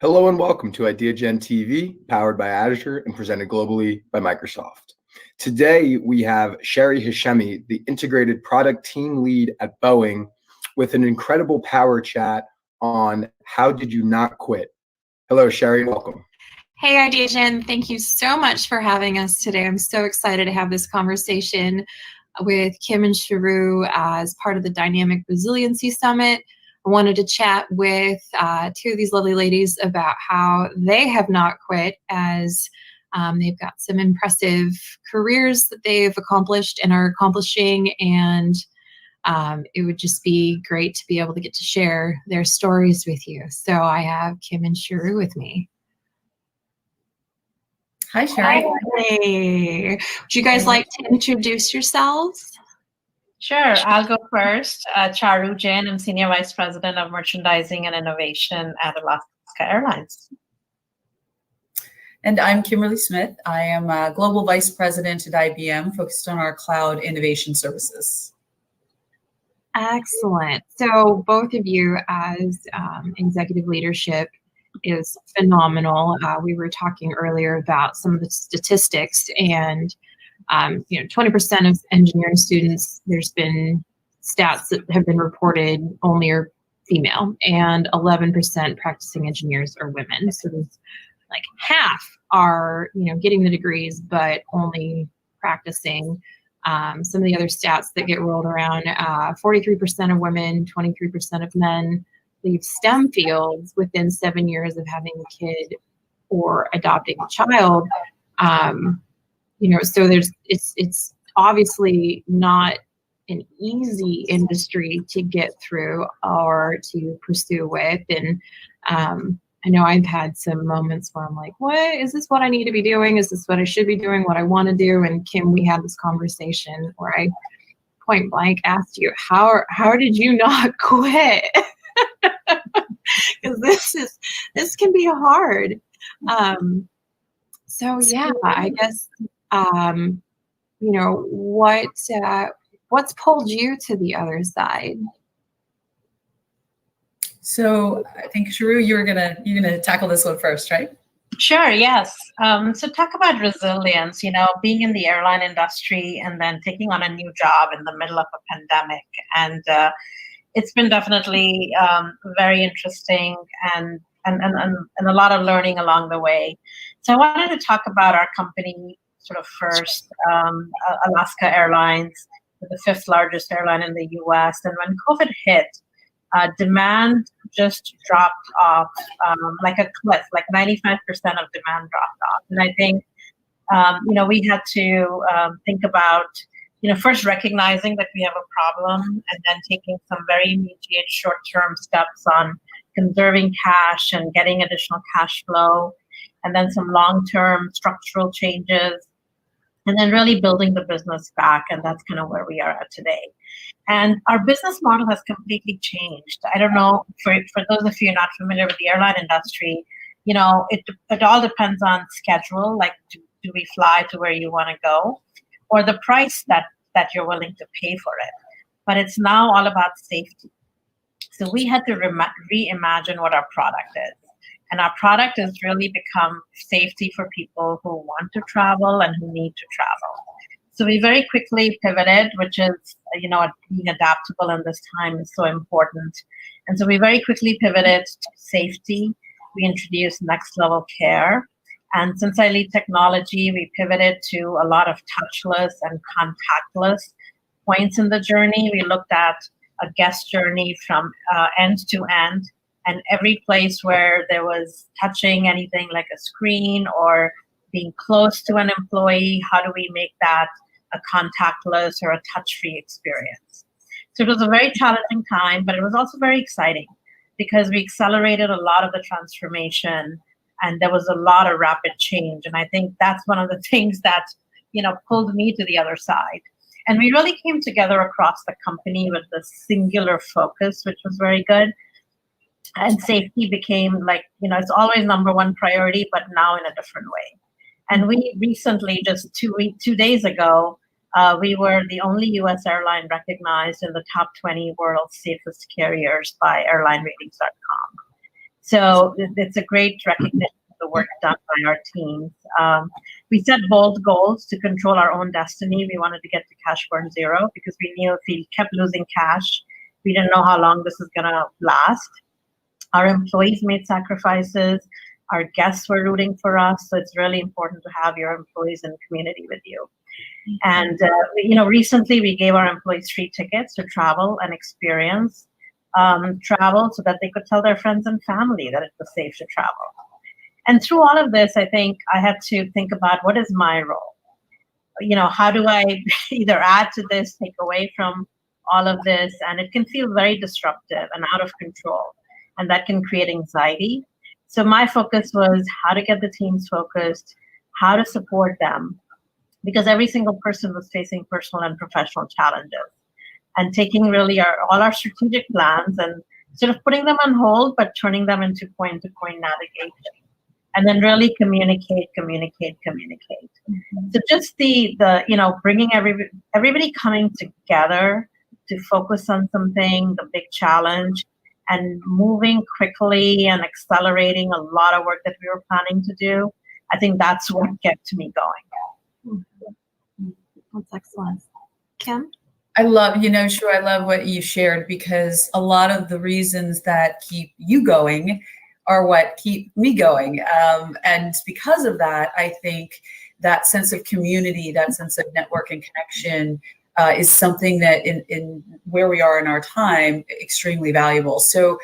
Hello and welcome to IDeagen TV, powered by Azure and presented globally by Microsoft. Today, we have Sherry Hashemi, the Integrated Product Team Lead at Boeing, with an incredible power chat on how did you not quit. Hello, Sherry, welcome. Hey, IDeagen, thank you so much for having us today. I'm so excited to have this conversation with Kim and Sharu as part of the Dynamic Resiliency Summit. I wanted to chat with two of these lovely ladies about how they have not quit, as they've got some impressive careers that they've accomplished and are accomplishing, and it would just be great to be able to get to share their stories with you. So I have Kim and Sharu with me. Hi, Sherry. Hey. Would you guys like to introduce yourselves? Sure, I'll go first. Charu Jain, I'm Senior Vice President of Merchandising and Innovation at Alaska Airlines. And I'm Kimberly Smith. I am a Global Vice President at IBM, focused on our cloud innovation services. Excellent. So both of you as executive leadership is phenomenal. We were talking earlier about some of the statistics, and 20% of engineering students, there's been stats that have been reported only are female, and 11% practicing engineers are women. So there's like half are getting the degrees, but only practicing. Some of the other stats that get rolled around: 43% of women, 23% of men leave STEM fields within 7 years of having a kid or adopting a child. So it's obviously not an easy industry to get through or to pursue with. And I know I've had some moments where I'm like, what is this what I need to be doing? Is this what I should be doing? What I want to do? And Kim, we had this conversation where I point blank asked you, how did you not quit? Because this can be hard. So yeah, I guess what's pulled you to the other side? So I think Sharu, you're gonna tackle this one first, right? Sure, yes. So talk about resilience, being in the airline industry and then taking on a new job in the middle of a pandemic. And it's been definitely very interesting and a lot of learning along the way. So I wanted to talk about our company sort of first, Alaska Airlines, the fifth largest airline in the US. And when COVID hit, demand just dropped off like a cliff, like 95% of demand dropped off. And I think, we had to think about, first recognizing that we have a problem, and then taking some very immediate short-term steps on conserving cash and getting additional cash flow, and then some long-term structural changes, and then really building the business back. And that's kind of where we are at today. And our business model has completely changed. I don't know, for those of you not familiar with the airline industry, it all depends on schedule, like do we fly to where you want to go, or the price that you're willing to pay for it. But it's now all about safety. So we had to reimagine what our product is. And our product has really become safety for people who want to travel and who need to travel. So we very quickly pivoted, which is, being adaptable in this time is so important. And so we very quickly pivoted to safety. We introduced next level care. And since I lead technology, we pivoted to a lot of touchless and contactless points in the journey. We looked at a guest journey from end to end, and every place where there was touching anything like a screen or being close to an employee, how do we make that a contactless or a touch-free experience? So it was a very challenging time, but it was also very exciting because we accelerated a lot of the transformation, and there was a lot of rapid change. And I think that's one of the things that, pulled me to the other side. And we really came together across the company with this singular focus, which was very good. And safety became it's always number one priority, but now in a different way. And we recently, just 2 days ago, we were the only US airline recognized in the top 20 world's safest carriers by airlineratings.com. So it's a great recognition of the work done by our teams. We set bold goals to control our own destiny. We wanted to get to cash burn zero because we knew if we kept losing cash, we didn't know how long this is going to last. Our employees made sacrifices. Our guests were rooting for us. So it's really important to have your employees in community with you. And, recently we gave our employees free tickets to travel and experience travel so that they could tell their friends and family that it was safe to travel. And through all of this, I think I had to think about what is my role? How do I either add to this, take away from all of this? And it can feel very disruptive and out of control. And that can create anxiety. So my focus was how to get the teams focused, how to support them, because every single person was facing personal and professional challenges. And taking really all our strategic plans and sort of putting them on hold, but turning them into point-to-point navigation. And then really communicate. Mm-hmm. So just the bringing everybody coming together to focus on something, the big challenge, and moving quickly and accelerating a lot of work that we were planning to do. I think that's what kept me going. That's excellent. Kim? I love what you shared, because a lot of the reasons that keep you going are what keep me going. And because of that, I think that sense of community, that sense of network and connection is something that in where we are in our time, extremely valuable. So,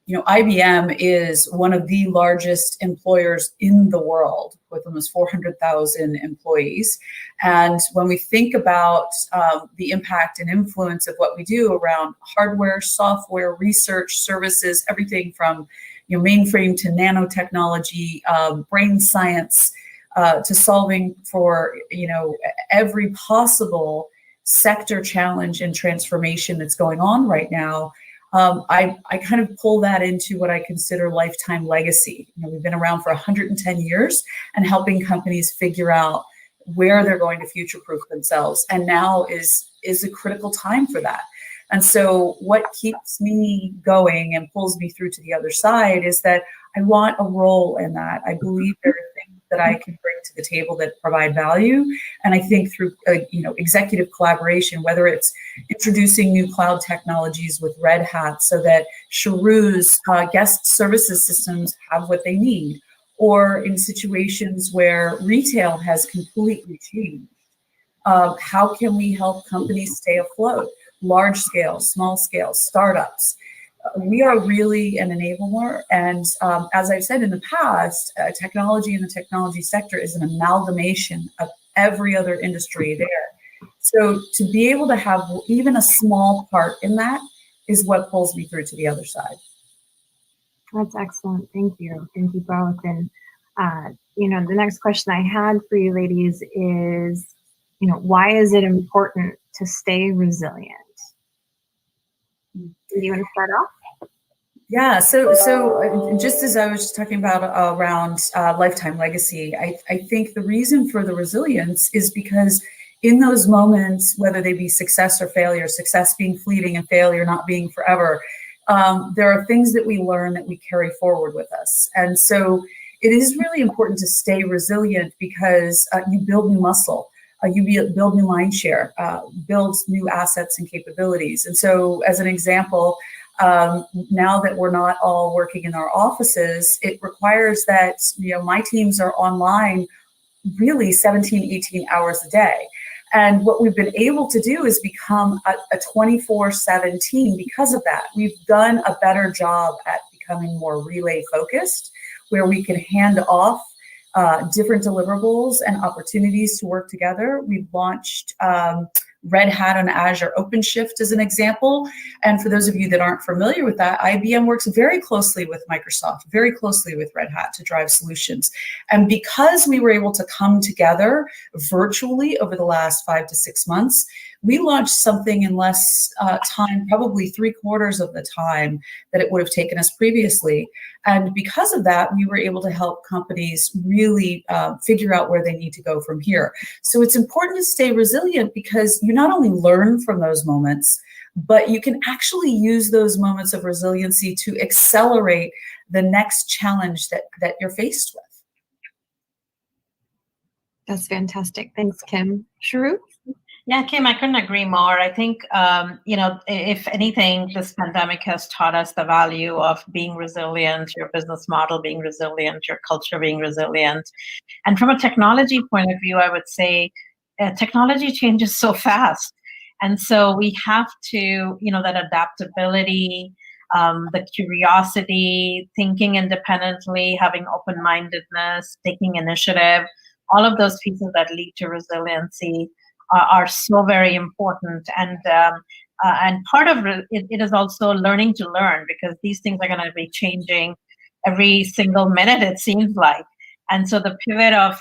IBM is one of the largest employers in the world with almost 400,000 employees. And when we think about the impact and influence of what we do around hardware, software, research, services, everything from mainframe to nanotechnology, brain science, to solving for every possible sector challenge and transformation that's going on right now, I kind of pull that into what I consider lifetime legacy. We've been around for 110 years and helping companies figure out where they're going to future-proof themselves. And now is a critical time for that. And so what keeps me going and pulls me through to the other side is that I want a role in that. I believe there are things that I can bring to the table that provide value. And I think through executive collaboration, whether it's introducing new cloud technologies with Red Hat so that Sharu's guest services systems have what they need, or in situations where retail has completely changed, how can we help companies stay afloat? Large scale, small scale, startups. We are really an enabler. And as I've said in the past, technology in the technology sector is an amalgamation of every other industry there. So to be able to have even a small part in that is what pulls me through to the other side. That's excellent. Thank you. Thank you both. And, the next question I had for you ladies is, why is it important to stay resilient? Do you want to start off? Yeah, so just as I was just talking about around lifetime legacy, I think the reason for the resilience is because in those moments, whether they be success or failure, success being fleeting and failure not being forever, there are things that we learn that we carry forward with us. And so it is really important to stay resilient because you build new muscle. You build new mind share, builds new assets and capabilities. And so as an example, now that we're not all working in our offices, it requires that, my teams are online really 17, 18 hours a day. And what we've been able to do is become a 24/7 team because of that. We've done a better job at becoming more relay focused, where we can hand off different deliverables and opportunities to work together. We've launched Red Hat on Azure OpenShift as an example. And for those of you that aren't familiar with that, IBM works very closely with Microsoft, very closely with Red Hat to drive solutions. And because we were able to come together virtually over the last 5 to 6 months, we launched something in less time, probably 3/4 of the time that it would have taken us previously. And because of that, we were able to help companies really figure out where they need to go from here. So it's important to stay resilient because you not only learn from those moments, but you can actually use those moments of resiliency to accelerate the next challenge that you're faced with. That's fantastic. Thanks, Kim. Sharu? Yeah, Kim, I couldn't agree more. I think, if anything, this pandemic has taught us the value of being resilient, your business model being resilient, your culture being resilient. And from a technology point of view, I would say technology changes so fast. And so we have to, that adaptability, the curiosity, thinking independently, having open-mindedness, taking initiative, all of those pieces that lead to resiliency are so very important. And part of it is also learning to learn, because these things are going to be changing every single minute, it seems like. And so the pivot of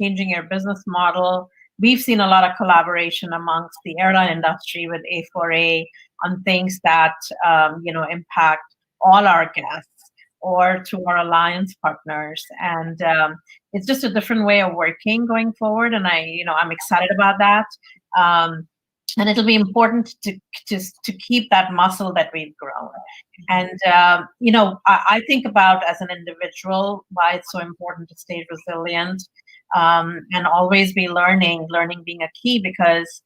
changing your business model, we've seen a lot of collaboration amongst the airline industry with A4A on things that impact all our guests or to our alliance partners. And it's just a different way of working going forward. And I'm excited about that. And it'll be important to keep that muscle that we've grown. And, I think about as an individual, why it's so important to stay resilient and always be learning being a key, because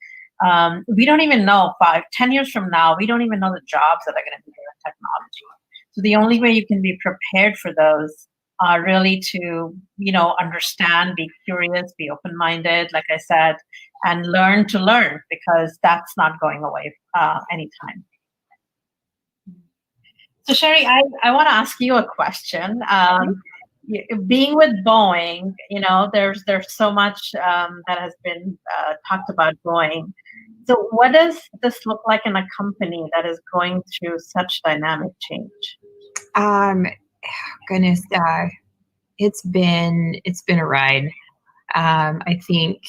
we don't even know 5-10 years from now, we don't even know the jobs that are going to be there in technology. So the only way you can be prepared for those are really to, understand, be curious, be open-minded, like I said, and learn to learn, because that's not going away anytime. So Sherry, I want to ask you a question. Being with Boeing, there's so much that has been talked about Boeing. So what does this look like in a company that is going through such dynamic change? Goodness, it's been a ride. I think,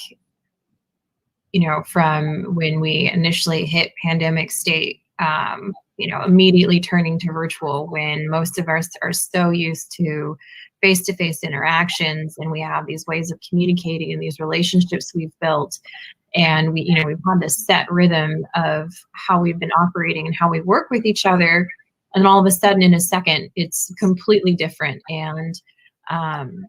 from when we initially hit pandemic state, immediately turning to virtual, when most of us are so used to face-to-face interactions, and we have these ways of communicating and these relationships we've built. And we've had this set rhythm of how we've been operating and how we work with each other. And all of a sudden, in a second, it's completely different. And Kim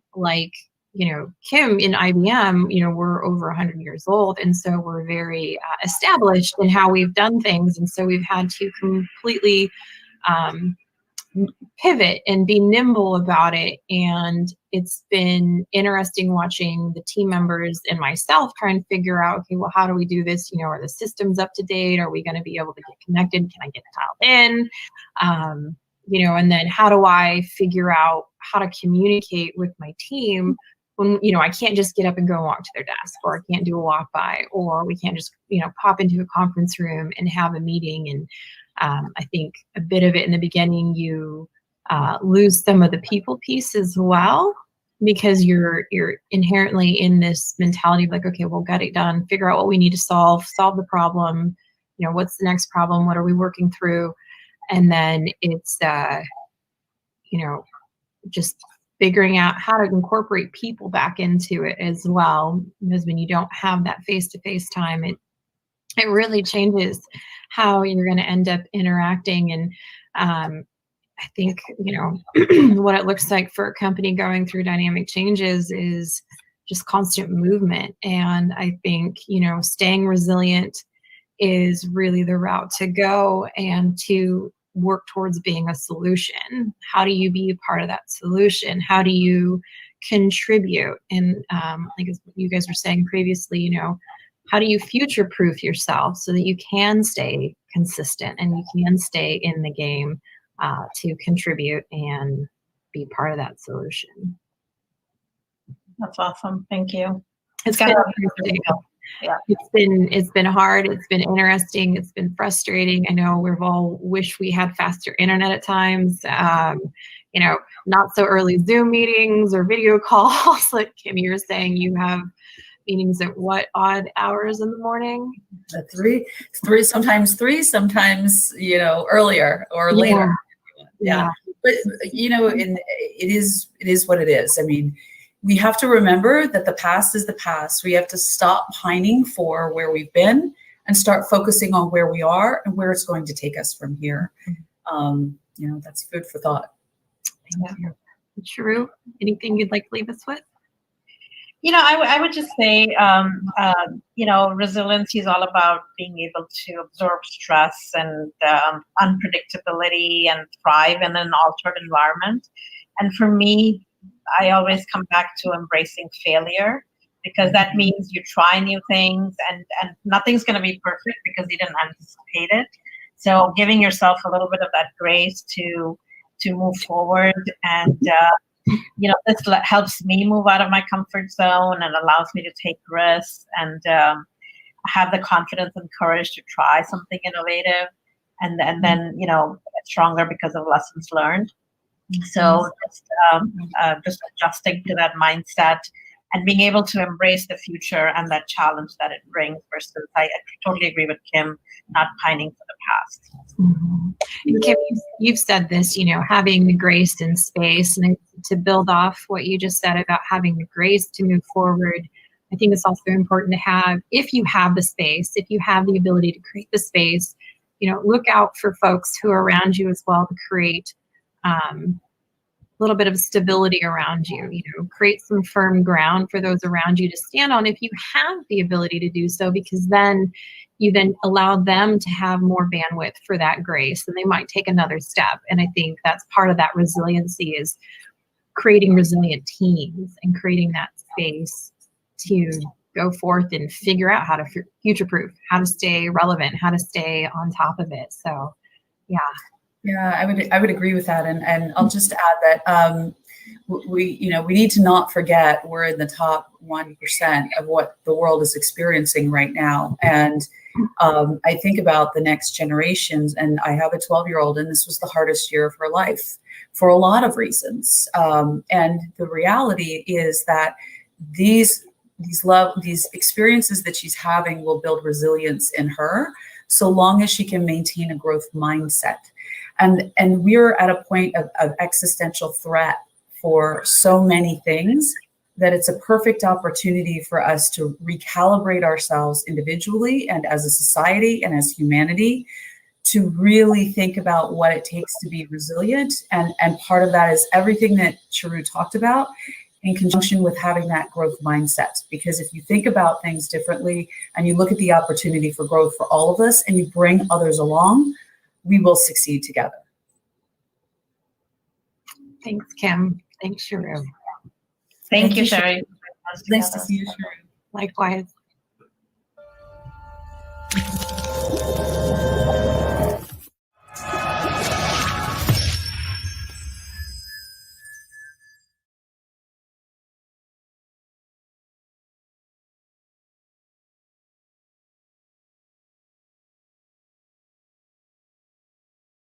in IBM, we're over 100 years old. And so we're very established in how we've done things. And so we've had to completely pivot and be nimble about it. And it's been interesting watching the team members and myself trying to figure out, okay, well, how do we do this? Are the systems up to date? Are we going to be able to get connected? Can I get dialed in? And then how do I figure out how to communicate with my team when, I can't just get up and go and walk to their desk, or I can't do a walk by, or we can't just, pop into a conference room and have a meeting. And I think a bit of it in the beginning, you lose some of the people piece as well, because you're inherently in this mentality of like, okay, we'll get it done, figure out what we need to solve the problem. What's the next problem? What are we working through? And then it's, just figuring out how to incorporate people back into it as well. Because when you don't have that face-to-face time, it really changes how you're going to end up interacting. And I think, what it looks like for a company going through dynamic changes is just constant movement. And I think, staying resilient is really the route to go, and to work towards being a solution. How do you be a part of that solution? How do you contribute? And like you guys were saying previously, how do you future-proof yourself so that you can stay consistent and you can stay in the game to contribute and be part of that solution? That's awesome. Thank you. It's been hard. It's been interesting. It's been frustrating. I know we've all wished we had faster internet at times. Not so early Zoom meetings or video calls. Like Kim, you were saying, you have meetings at what odd hours in the morning? Three, sometimes three, sometimes, earlier or later. Yeah. But, it is what it is. I mean, we have to remember that the past is the past. We have to stop pining for where we've been and start focusing on where we are and where it's going to take us from here. That's food for thought. Yeah. True. Anything you'd like to leave us with? I would just say, resiliency is all about being able to absorb stress and unpredictability and thrive in an altered environment. And for me, I always come back to embracing failure, because that means you try new things and nothing's going to be perfect because you didn't anticipate it. So giving yourself a little bit of that grace to move forward, and this helps me move out of my comfort zone and allows me to take risks and have the confidence and courage to try something innovative, and then get stronger because of lessons learned. So just adjusting to that mindset and being able to embrace the future and that challenge that it brings, versus I totally agree with Kim, not pining for the past. Mm-hmm. And Kim, you've said this, having the grace in space, and to build off what you just said about having the grace to move forward, I think it's also important to have, if you have the space, if you have the ability to create the space, look out for folks who are around you as well to create a little bit of stability around you, create some firm ground for those around you to stand on if you have the ability to do so, because then you allow them to have more bandwidth for that grace, and they might take another step. And I think that's part of that resiliency, is creating resilient teams and creating that space to go forth and figure out how to future-proof, how to stay relevant, how to stay on top of it. So, yeah. Yeah, I would agree with that, and I'll just add that we need to not forget we're in the top 1% of what the world is experiencing right now, and I think about the next generations, and I have a 12-year-old, and this was the hardest year of her life for a lot of reasons, and the reality is that these experiences that she's having will build resilience in her, so long as she can maintain a growth mindset. And we're at a point of existential threat for so many things that it's a perfect opportunity for us to recalibrate ourselves individually and as a society and as humanity to really think about what it takes to be resilient. And part of that is everything that Charu talked about in conjunction with having that growth mindset. Because if you think about things differently and you look at the opportunity for growth for all of us and you bring others along, we will succeed together. Thanks, Kim. Thanks, Charu. Thank you, Sherry. Nice to see you, Charu. Likewise.